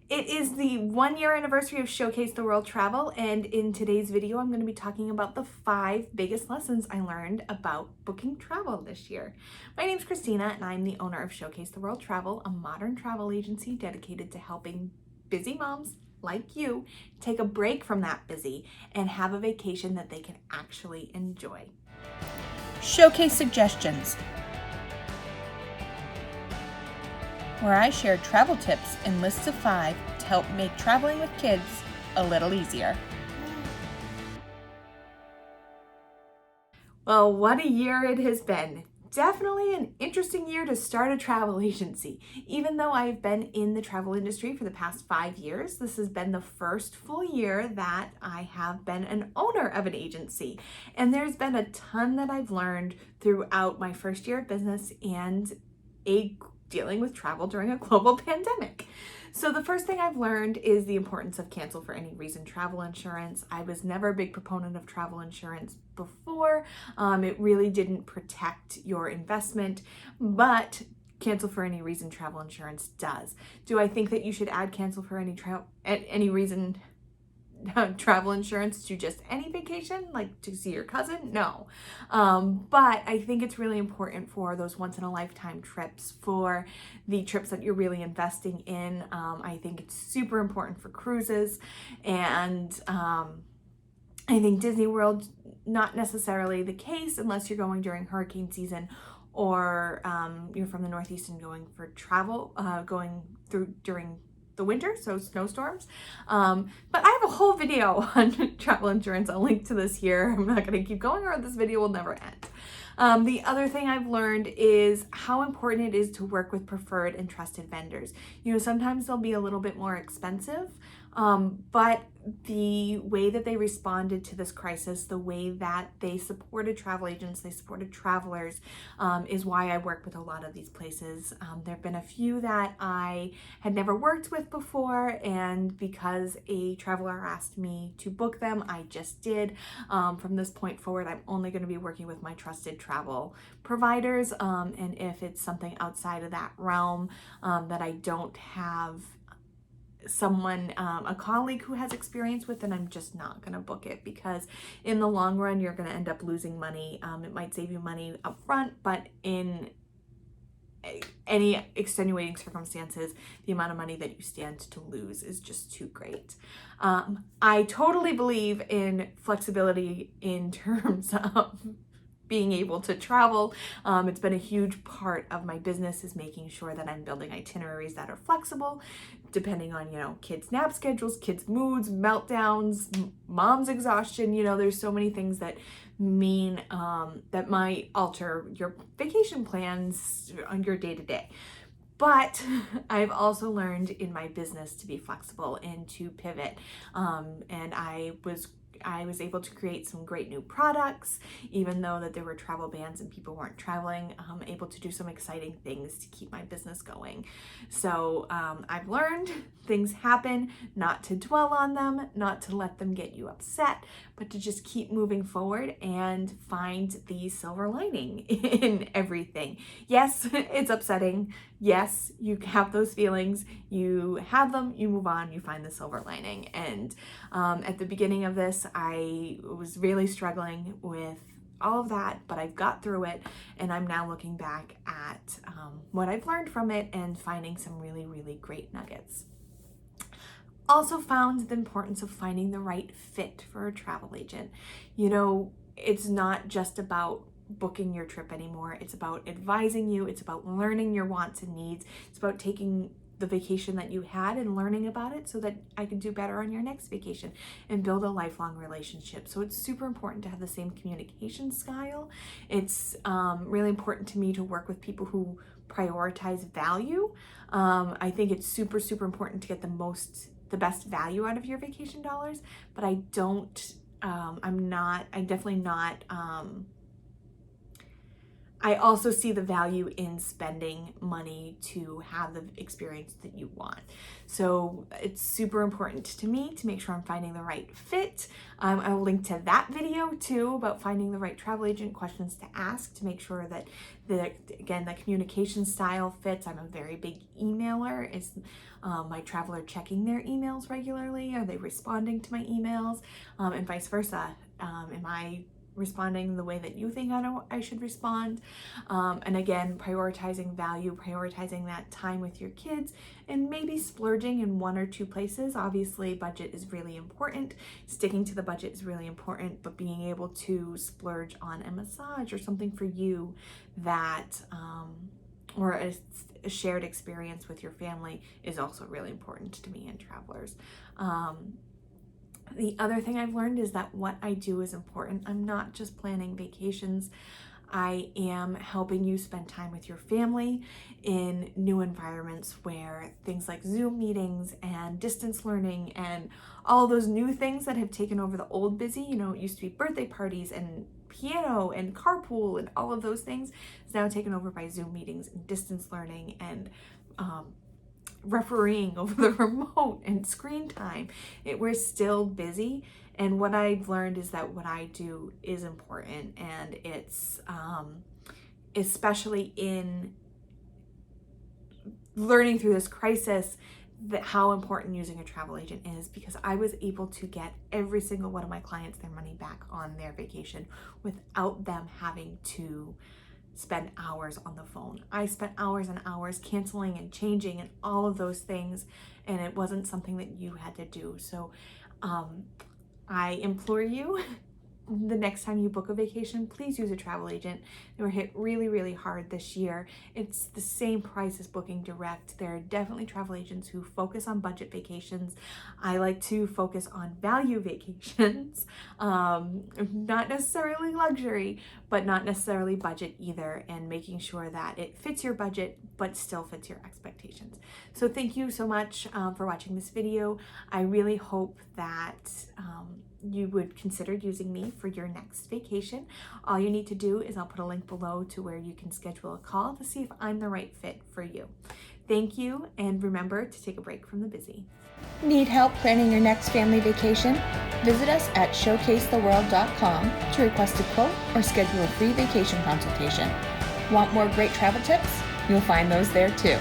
It is the 1-year anniversary of Showcase the World Travel, and in today's video, I'm going to be talking about the 5 biggest lessons I learned about booking travel this year. My name's Christina, and I'm the owner of Showcase the World Travel, a modern travel agency dedicated to helping busy moms like you take a break from that busy and have a vacation that they can actually enjoy. Showcase Suggestions, where I share travel tips and lists of 5 to help make traveling with kids a little easier. Well, what a year it has been. Definitely an interesting year to start a travel agency. Even though I've been in the travel industry for the past 5 years, this has been the first full year that I have been an owner of an agency. And there's been a ton that I've learned throughout my first year of business and dealing with travel during a global pandemic. So the first thing I've learned is the importance of cancel for any reason travel insurance. I was never a big proponent of travel insurance before. It really didn't protect your investment, but cancel for any reason travel insurance does. Do I think that you should add cancel for any reason travel insurance to just any vacation, like to see your cousin? No. But I think it's really important for those once in a lifetime trips, for the trips that you're really investing in. I think it's super important for cruises, and I think Disney World, not necessarily the case unless you're going during hurricane season or you're from the Northeast and going for travel, going through during the winter, so snowstorms. But I have a whole video on travel insurance. I'll link to this here. I'm not going to keep going or this video will never end. The other thing I've learned is how important it is to work with preferred and trusted vendors. You know, sometimes they'll be a little bit more expensive, but the way that they responded to this crisis, the way that they supported travel agents, they supported travelers, is why I work with a lot of these places. There have been a few that I had never worked with before, and because a traveler asked me to book them, I just did. From this point forward, I'm only going to be working with my trusted travel providers, and if it's something outside of that realm that I don't have someone, a colleague who has experience with, and I'm just not going to book it, because in the long run you're going to end up losing money. It might save you money up front, but in any extenuating circumstances, the amount of money that you stand to lose is just too great. I totally believe in flexibility in terms of being able to travel. It's been a huge part of my business, is making sure that I'm building itineraries that are flexible depending on, you know, kids' nap schedules, kids' moods, meltdowns, mom's exhaustion. You know, there's so many things that mean that might alter your vacation plans on your day-to-day. But I've also learned in my business to be flexible and to pivot. And I was able to create some great new products, even though that there were travel bans and people weren't traveling. I'm able to do some exciting things to keep my business going. So I've learned things happen, not to dwell on them, not to let them get you upset, but to just keep moving forward and find the silver lining in everything. Yes, it's upsetting. Yes, you have those feelings. You have them, you move on, you find the silver lining. And at the beginning of this, I was really struggling with all of that, but I've got through it, and I'm now looking back at what I've learned from it and finding some really, really great nuggets. Also found the importance of finding the right fit for a travel agent. You know, it's not just about booking your trip anymore. It's about advising you. It's about learning your wants and needs. It's about taking the vacation that you had and learning about it so that I can do better on your next vacation and build a lifelong relationship. So it's super important to have the same communication style. It's really important to me to work with people who prioritize value. I think it's super, super important to get the best value out of your vacation dollars, but I'm I also see the value in spending money to have the experience that you want. So it's super important to me to make sure I'm finding the right fit. I will link to that video too about finding the right travel agent, questions to ask to make sure that the communication style fits. I'm a very big emailer. Is my traveler checking their emails regularly? Are they responding to my emails? And vice versa. Am I responding the way that you think I should respond? And again, prioritizing value, prioritizing that time with your kids, and maybe splurging in one or two places. Obviously, budget is really important. Sticking to the budget is really important, but being able to splurge on a massage or something for you that, or a shared experience with your family is also really important to me and travelers. The other thing I've learned is that what I do is important. I'm not just planning vacations. I am helping you spend time with your family in new environments where things like Zoom meetings and distance learning and all those new things that have taken over the old busy, it used to be birthday parties and piano and carpool and all of those things, is now taken over by Zoom meetings and distance learning and refereeing over the remote and screen time. We're still busy, and what I've learned is that what I do is important, and it's especially in learning through this crisis that how important using a travel agent is, because I was able to get every single one of my clients their money back on their vacation without them having to spend hours on the phone. I spent hours and hours canceling and changing and all of those things, and it wasn't something that you had to do. So I implore you, the next time you book a vacation, please use a travel agent. They were hit really, really hard this year. It's the same price as booking direct. There are definitely travel agents who focus on budget vacations. I like to focus on value vacations, not necessarily luxury, but not necessarily budget either, and making sure that it fits your budget, but still fits your expectations. So thank you so much for watching this video. I really hope that you would consider using me for your next vacation. All you need to do is I'll put a link below to where you can schedule a call to see if I'm the right fit for you. Thank you, and remember to take a break from the busy. Need help planning your next family vacation? Visit us at showcasetheworld.com to request a quote or schedule a free vacation consultation. Want more great travel tips? You'll find those there too.